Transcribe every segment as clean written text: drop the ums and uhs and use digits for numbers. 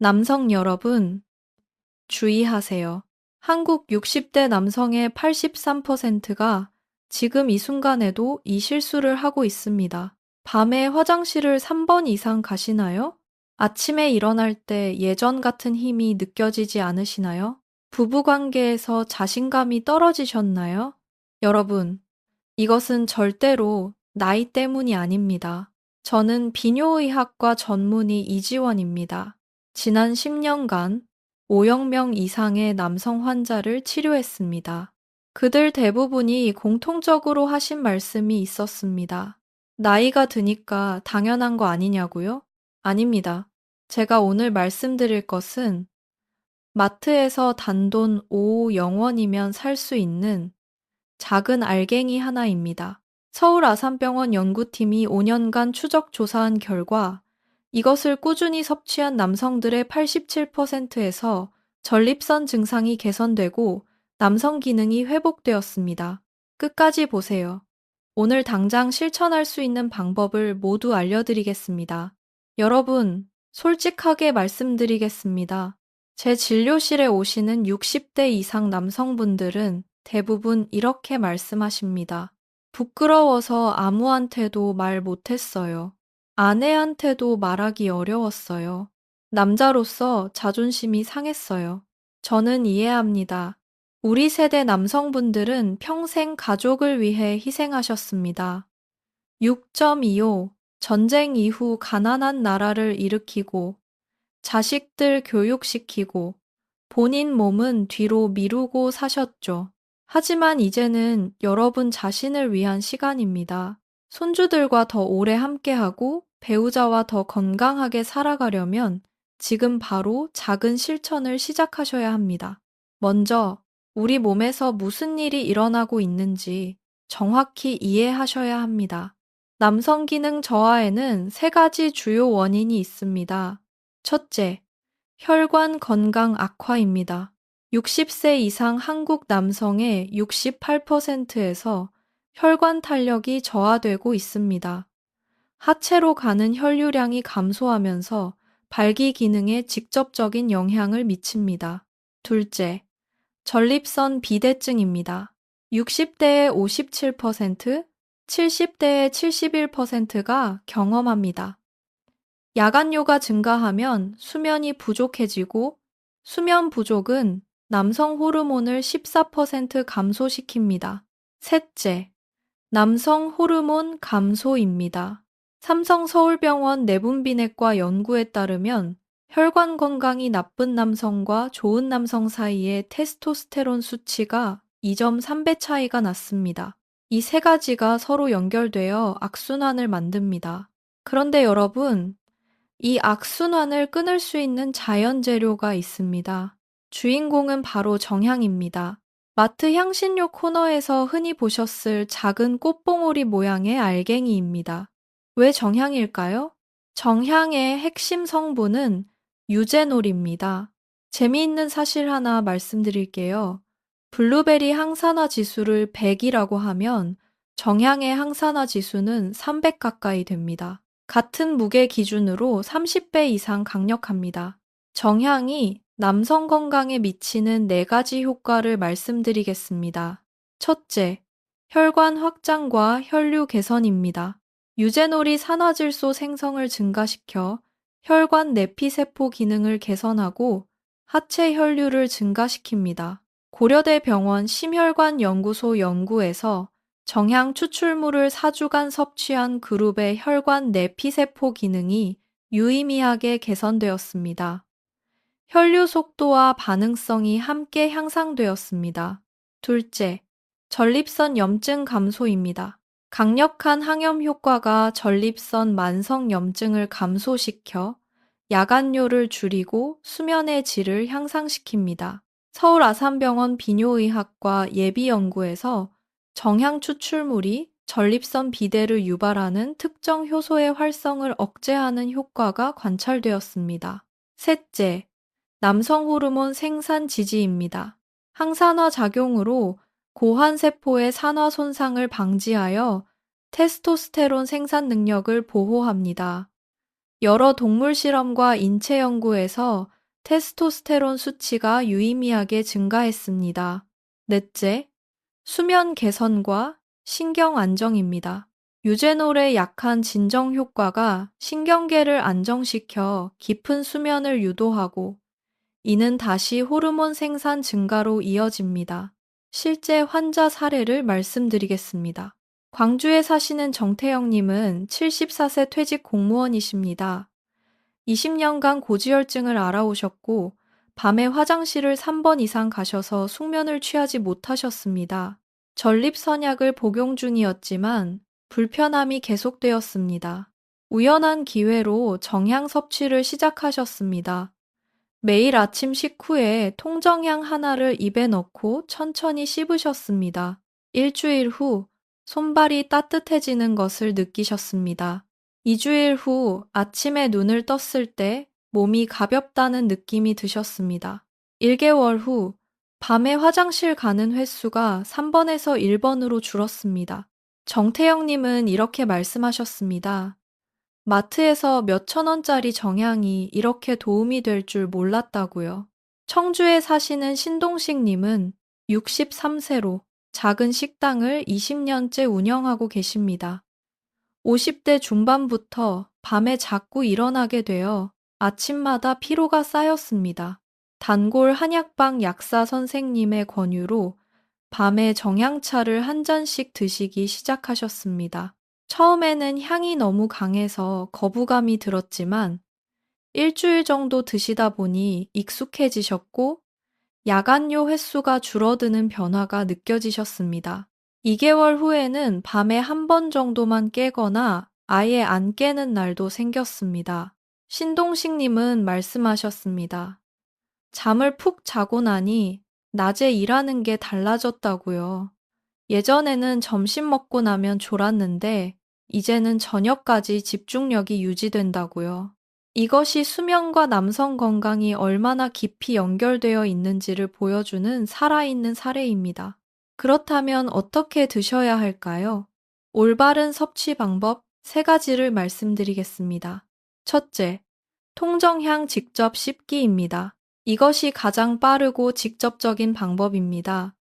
남성 여러분, 주의하세요. 한국 60대 남성의 83%가 지금 이 순간에도 이 실수를 하고 있습니다. 밤에 화장실을 3번 이상 가시나요? 아침에 일어날 때 예전 같은 힘이 느껴지지 않으시나요? 부부관계에서 자신감이 떨어지셨나요? 여러분, 이것은 절대로 나이 때문이 아닙니다. 저는 비뇨의학과 전문의 이지원입니다. 지난 10년간 5억 명 이상의 남성 환자를 치료했습니다. 그들 대부분이 공통적으로 하신 말씀이 있었습니다. 나이가 드니까 당연한 거 아니냐고요? 아닙니다. 제가 오늘 말씀드릴 것은 마트에서 단돈 5영원이면 살 수 있는 작은 알갱이 하나입니다. 서울 아산병원 연구팀이 5년간 추적 조사한 결과 이것을 꾸준히 섭취한 남성들의 87%에서 전립선 증상이 개선되고 남성 기능이 회복되었습니다. 끝까지 보세요. 오늘 당장 실천할 수 있는 방법을 모두 알려드리겠습니다. 여러분, 솔직하게 말씀드리겠습니다. 제 진료실에 오시는 60대 이상 남성분들은 대부분 이렇게 말씀하십니다. 부끄러워서 아무한테도 말 못했어요. 아내한테도 말하기 어려웠어요. 남자로서 자존심이 상했어요. 저는 이해합니다. 우리 세대 남성분들은 평생 가족을 위해 희생하셨습니다. 6.25 전쟁 이후 가난한 나라를 일으키고 자식들 교육시키고 본인 몸은 뒤로 미루고 사셨죠. 하지만 이제는 여러분 자신을 위한 시간입니다. 손주들과 더 오래 함께하고 배우자와 더 건강하게 살아가려면 지금 바로 작은 실천을 시작하셔야 합니다. 먼저 우리 몸에서 무슨 일이 일어나고 있는지 정확히 이해하셔야 합니다. 남성 기능 저하에는 3가지 주요 원인이 있습니다. 첫째, 혈관 건강 악화입니다. 60세 이상 한국 남성의 68%에서 혈관 탄력이 저하되고 있습니다. 하체로 가는 혈류량이 감소하면서 발기 기능에 직접적인 영향을 미칩니다. 둘째, 전립선 비대증입니다. 60대의 57%, 70대의 71%가 경험합니다. 야간요가 증가하면 수면이 부족해지고 수면 부족은 남성 호르몬을 14% 감소시킵니다. 셋째, 남성 호르몬 감소입니다. 삼성서울병원 내분비내과 연구에 따르면 혈관 건강이 나쁜 남성과 좋은 남성 사이의 테스토스테론 수치가 2.3배 차이가 났습니다. 이 3가지가 서로 연결되어 악순환을 만듭니다. 그런데 여러분, 이 악순환을 끊을 수 있는 자연 재료가 있습니다. 주인공은 바로 정향입니다. 마트 향신료 코너에서 흔히 보셨을 작은 꽃봉오리 모양의 알갱이입니다. 왜 정향일까요? 정향의 핵심 성분은 유제놀입니다. 재미있는 사실 하나 말씀드릴게요. 블루베리 항산화 지수를 100이라고 하면 정향의 항산화 지수는 300 가까이 됩니다. 같은 무게 기준으로 30배 이상 강력합니다. 정향이 남성 건강에 미치는 4가지 효과를 말씀드리겠습니다. 첫째, 혈관 확장과 혈류 개선입니다. 유제놀이 산화질소 생성을 증가시켜 혈관 내피세포 기능을 개선하고 하체 혈류를 증가시킵니다. 고려대 병원 심혈관 연구소 연구에서 정향 추출물을 4주간 섭취한 그룹의 혈관 내피세포 기능이 유의미하게 개선되었습니다. 혈류 속도와 반응성이 함께 향상되었습니다. 둘째, 전립선 염증 감소입니다. 강력한 항염 효과가 전립선 만성 염증을 감소시켜 야간뇨를 줄이고 수면의 질을 향상시킵니다. 서울 아산병원 비뇨의학과 예비연구에서 정향 추출물이 전립선 비대를 유발하는 특정 효소의 활성을 억제하는 효과가 관찰되었습니다. 셋째, 남성 호르몬 생산 지지입니다. 항산화 작용으로 고환세포의 산화 손상을 방지하여 테스토스테론 생산 능력을 보호합니다. 여러 동물 실험과 인체 연구에서 테스토스테론 수치가 유의미하게 증가했습니다. 넷째, 수면 개선과 신경 안정입니다. 유제놀의 약한 진정 효과가 신경계를 안정시켜 깊은 수면을 유도하고 이는 다시 호르몬 생산 증가로 이어집니다. 실제 환자 사례를 말씀드리겠습니다. 광주에 사시는 정태영님은 74세 퇴직 공무원이십니다. 20년간 고지혈증을 앓아오셨고 밤에 화장실을 3번 이상 가셔서 숙면을 취하지 못하셨습니다. 전립선약을 복용 중이었지만 불편함이 계속되었습니다. 우연한 기회로 정향 섭취를 시작하셨습니다. 매일 아침 식후에 통정향 하나를 입에 넣고 천천히 씹으셨습니다. 일주일 후 손발이 따뜻해지는 것을 느끼셨습니다. 2주일 후 아침에 눈을 떴을 때 몸이 가볍다는 느낌이 드셨습니다. 1개월 후 밤에 화장실 가는 횟수가 3번에서 1번으로 줄었습니다. 정태영님은 이렇게 말씀하셨습니다. 마트에서 몇천 원짜리 정향이 이렇게 도움이 될 줄 몰랐다고요. 청주에 사시는 신동식님은 63세로 작은 식당을 20년째 운영하고 계십니다. 50대 중반부터 밤에 자꾸 일어나게 되어 아침마다 피로가 쌓였습니다. 단골 한약방 약사 선생님의 권유로 밤에 정향차를 한 잔씩 드시기 시작하셨습니다. 처음에는 향이 너무 강해서 거부감이 들었지만 일주일 정도 드시다 보니 익숙해지셨고 야간요 횟수가 줄어드는 변화가 느껴지셨습니다. 2개월 후에는 밤에 한 번 정도만 깨거나 아예 안 깨는 날도 생겼습니다. 신동식님은 말씀하셨습니다. 잠을 푹 자고 나니 낮에 일하는 게 달라졌다고요. 예전에는 점심 먹고 나면 졸았는데 이제는 저녁까지 집중력이 유지된다고요. 이것이 수면과 남성 건강이 얼마나 깊이 연결되어 있는지를 보여주는 살아있는 사례입니다. 그렇다면 어떻게 드셔야 할까요? 올바른 섭취 방법 3가지를 말씀드리겠습니다. 첫째, 통정향 직접 씹기입니다. 이것이 가장 빠르고 직접적인 방법입니다.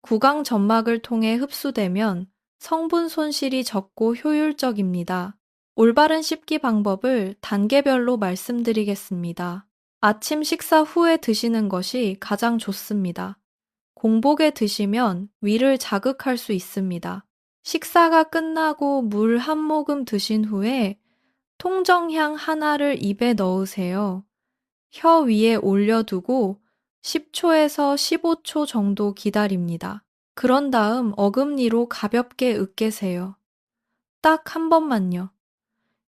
구강 점막을 통해 흡수되면 성분 손실이 적고 효율적입니다. 올바른 씹기 방법을 단계별로 말씀드리겠습니다. 아침 식사 후에 드시는 것이 가장 좋습니다. 공복에 드시면 위를 자극할 수 있습니다. 식사가 끝나고 물 한 모금 드신 후에 통정향 하나를 입에 넣으세요. 혀 위에 올려두고 10초에서 15초 정도 기다립니다. 그런 다음 어금니로 가볍게 으깨세요. 딱 한 번만요.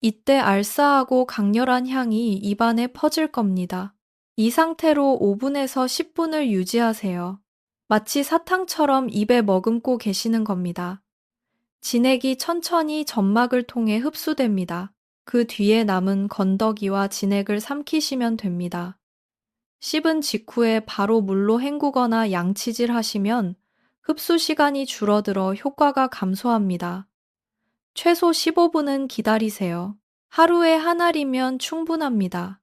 이때 알싸하고 강렬한 향이 입안에 퍼질 겁니다. 이 상태로 5분에서 10분을 유지하세요. 마치 사탕처럼 입에 머금고 계시는 겁니다. 진액이 천천히 점막을 통해 흡수됩니다. 그 뒤에 남은 건더기와 진액을 삼키시면 됩니다. 씹은 직후에 바로 물로 헹구거나 양치질 하시면 흡수 시간이 줄어들어 효과가 감소합니다. 최소 15분은 기다리세요. 하루에 한 알이면 충분합니다.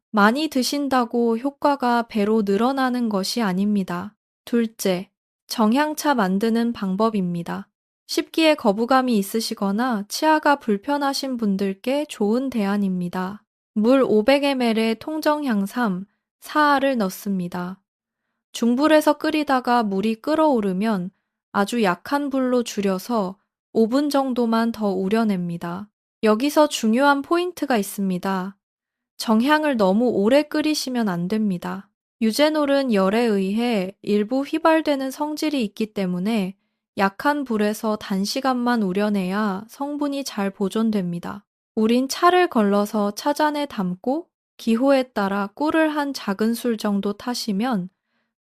많이 드신다고 효과가 배로 늘어나는 것이 아닙니다. 둘째, 정향차 만드는 방법입니다. 씹기에 거부감이 있으시거나 치아가 불편하신 분들께 좋은 대안입니다. 물 500ml에 통정향 4알을 넣습니다. 중불에서 끓이다가 물이 끓어오르면 아주 약한 불로 줄여서 5분 정도만 더 우려냅니다. 여기서 중요한 포인트가 있습니다. 정향을 너무 오래 끓이시면 안 됩니다. 유제놀은 열에 의해 일부 휘발되는 성질이 있기 때문에 약한 불에서 단시간만 우려내야 성분이 잘 보존됩니다. 우린 차를 걸러서 차잔에 담고 기호에 따라 꿀을 한 작은 술 정도 타시면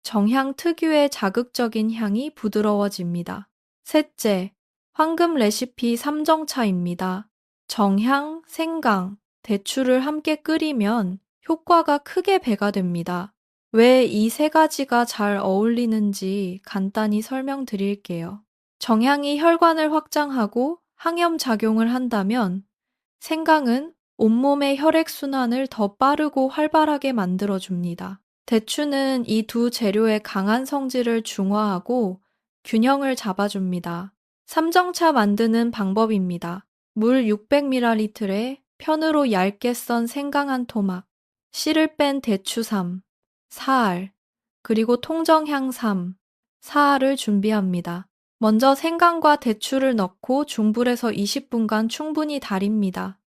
정향 특유의 자극적인 향이 부드러워집니다. 셋째, 황금 레시피 3정차입니다. 정향, 생강, 대추를 함께 끓이면 효과가 크게 배가 됩니다. 왜 이 3가지가 잘 어울리는지 간단히 설명드릴게요. 정향이 혈관을 확장하고 항염 작용을 한다면 생강은 온몸의 혈액순환을 더 빠르고 활발하게 만들어줍니다. 대추는 이 두 재료의 강한 성질을 중화하고 균형을 잡아줍니다. 삼정차 만드는 방법입니다. 물 600ml에 편으로 얇게 썬 생강 한 토막, 씨를 뺀 대추3, 사알, 그리고 통정향 3, 사알을 준비합니다. 먼저 생강과 대추를 넣고 중불에서 20분간 충분히 달입니다.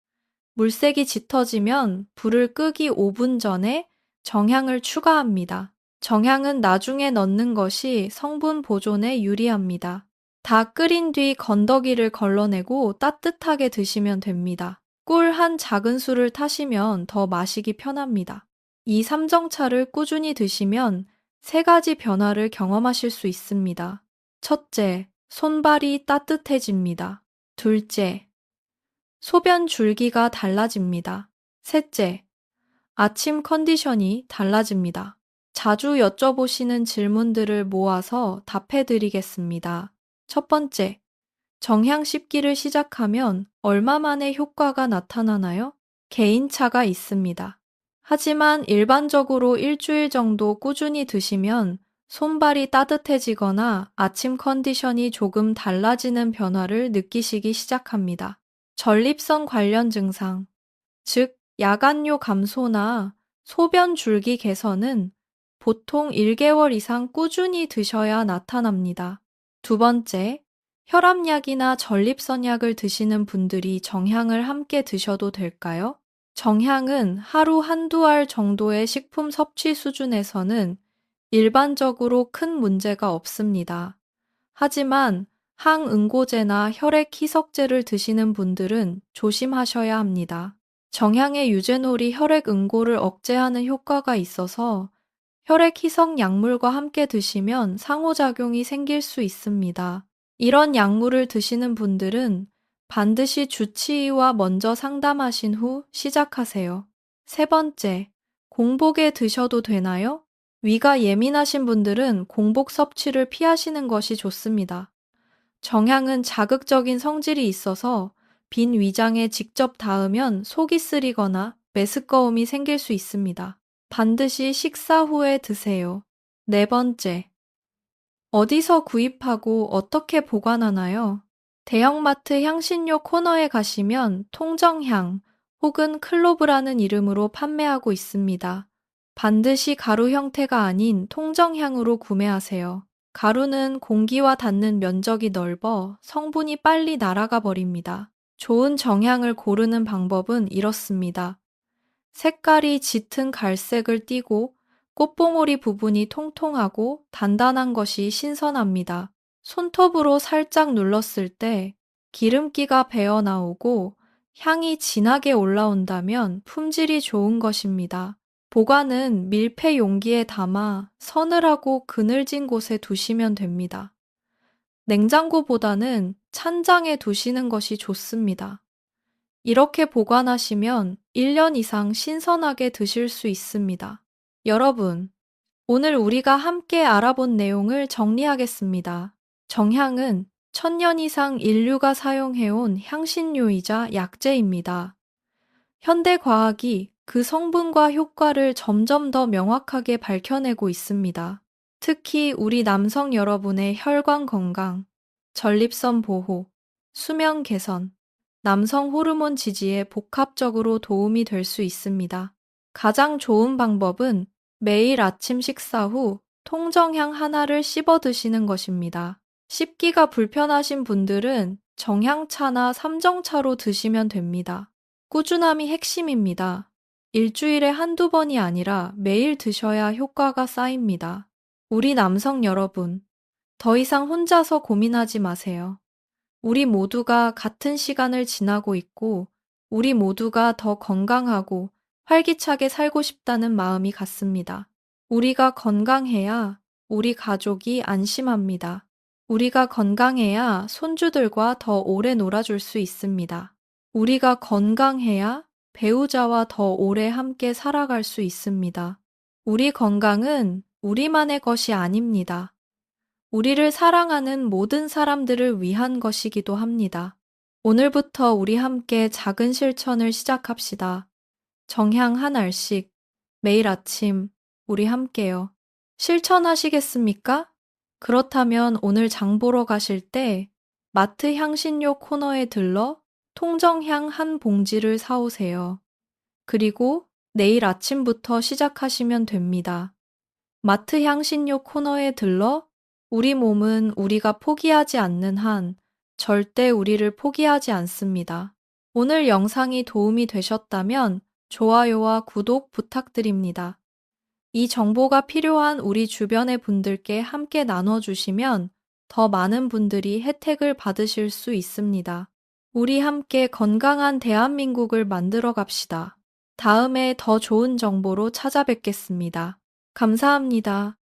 물색이 짙어지면 불을 끄기 5분 전에 정향을 추가합니다. 정향은 나중에 넣는 것이 성분 보존에 유리합니다. 다 끓인 뒤 건더기를 걸러내고 따뜻하게 드시면 됩니다. 꿀 한 작은술을 타시면 더 마시기 편합니다. 이 삼정차를 꾸준히 드시면 세 가지 변화를 경험하실 수 있습니다. 첫째, 손발이 따뜻해집니다. 둘째, 소변 줄기가 달라집니다. 셋째, 아침 컨디션이 달라집니다. 자주 여쭤보시는 질문들을 모아서 답해드리겠습니다. 첫 번째, 정향 씹기를 시작하면 얼마 만에 효과가 나타나나요? 개인차가 있습니다. 하지만 일반적으로 일주일 정도 꾸준히 드시면 손발이 따뜻해지거나 아침 컨디션이 조금 달라지는 변화를 느끼시기 시작합니다. 전립선 관련 증상, 즉 야간요 감소나 소변 줄기 개선은 보통 1개월 이상 꾸준히 드셔야 나타납니다. 두 번째, 혈압약이나 전립선약을 드시는 분들이 정향을 함께 드셔도 될까요? 정향은 하루 한두 알 정도의 식품 섭취 수준에서는 일반적으로 큰 문제가 없습니다. 하지만 항응고제나 혈액 희석제를 드시는 분들은 조심하셔야 합니다. 정향의 유제놀이 혈액 응고를 억제하는 효과가 있어서 혈액 희석 약물과 함께 드시면 상호작용이 생길 수 있습니다. 이런 약물을 드시는 분들은 반드시 주치의와 먼저 상담하신 후 시작하세요. 세 번째, 공복에 드셔도 되나요? 위가 예민하신 분들은 공복 섭취를 피하시는 것이 좋습니다. 정향은 자극적인 성질이 있어서 빈 위장에 직접 닿으면 속이 쓰리거나 메스꺼움이 생길 수 있습니다. 반드시 식사 후에 드세요. 네 번째, 어디서 구입하고 어떻게 보관하나요? 대형마트 향신료 코너에 가시면 통정향 혹은 클로브라는 이름으로 판매하고 있습니다. 반드시 가루 형태가 아닌 통정향으로 구매하세요. 가루는 공기와 닿는 면적이 넓어 성분이 빨리 날아가 버립니다. 좋은 정향을 고르는 방법은 이렇습니다. 색깔이 짙은 갈색을 띠고 꽃봉오리 부분이 통통하고 단단한 것이 신선합니다. 손톱으로 살짝 눌렀을 때 기름기가 배어 나오고 향이 진하게 올라온다면 품질이 좋은 것입니다. 보관은 밀폐 용기에 담아 서늘하고 그늘진 곳에 두시면 됩니다. 냉장고보다는 찬장에 두시는 것이 좋습니다. 이렇게 보관하시면 1년 이상 신선하게 드실 수 있습니다. 여러분, 오늘 우리가 함께 알아본 내용을 정리하겠습니다. 정향은 1000년 이상 인류가 사용해온 향신료이자 약재입니다. 현대 과학이 그 성분과 효과를 점점 더 명확하게 밝혀내고 있습니다. 특히 우리 남성 여러분의 혈관 건강, 전립선 보호, 수면 개선, 남성 호르몬 지지에 복합적으로 도움이 될 수 있습니다. 가장 좋은 방법은 매일 아침 식사 후 통정향 하나를 씹어 드시는 것입니다. 씹기가 불편하신 분들은 정향차나 삼정차로 드시면 됩니다. 꾸준함이 핵심입니다. 일주일에 한두 번이 아니라 매일 드셔야 효과가 쌓입니다. 우리 남성 여러분, 더 이상 혼자서 고민하지 마세요. 우리 모두가 같은 시간을 지나고 있고, 우리 모두가 더 건강하고 활기차게 살고 싶다는 마음이 같습니다. 우리가 건강해야 우리 가족이 안심합니다. 우리가 건강해야 손주들과 더 오래 놀아줄 수 있습니다. 우리가 건강해야 배우자와 더 오래 함께 살아갈 수 있습니다. 우리 건강은 우리만의 것이 아닙니다. 우리를 사랑하는 모든 사람들을 위한 것이기도 합니다. 오늘부터 우리 함께 작은 실천을 시작합시다. 정향 한 알씩 매일 아침 우리 함께요. 실천하시겠습니까? 그렇다면 오늘 장 보러 가실 때 마트 향신료 코너에 들러 통정향 한 봉지를 사오세요. 그리고 내일 아침부터 시작하시면 됩니다. 마트 향신료 코너에 들러 우리 몸은 우리가 포기하지 않는 한 절대 우리를 포기하지 않습니다. 오늘 영상이 도움이 되셨다면 좋아요와 구독 부탁드립니다. 이 정보가 필요한 우리 주변의 분들께 함께 나눠주시면 더 많은 분들이 혜택을 받으실 수 있습니다. 우리 함께 건강한 대한민국을 만들어 갑시다. 다음에 더 좋은 정보로 찾아뵙겠습니다. 감사합니다.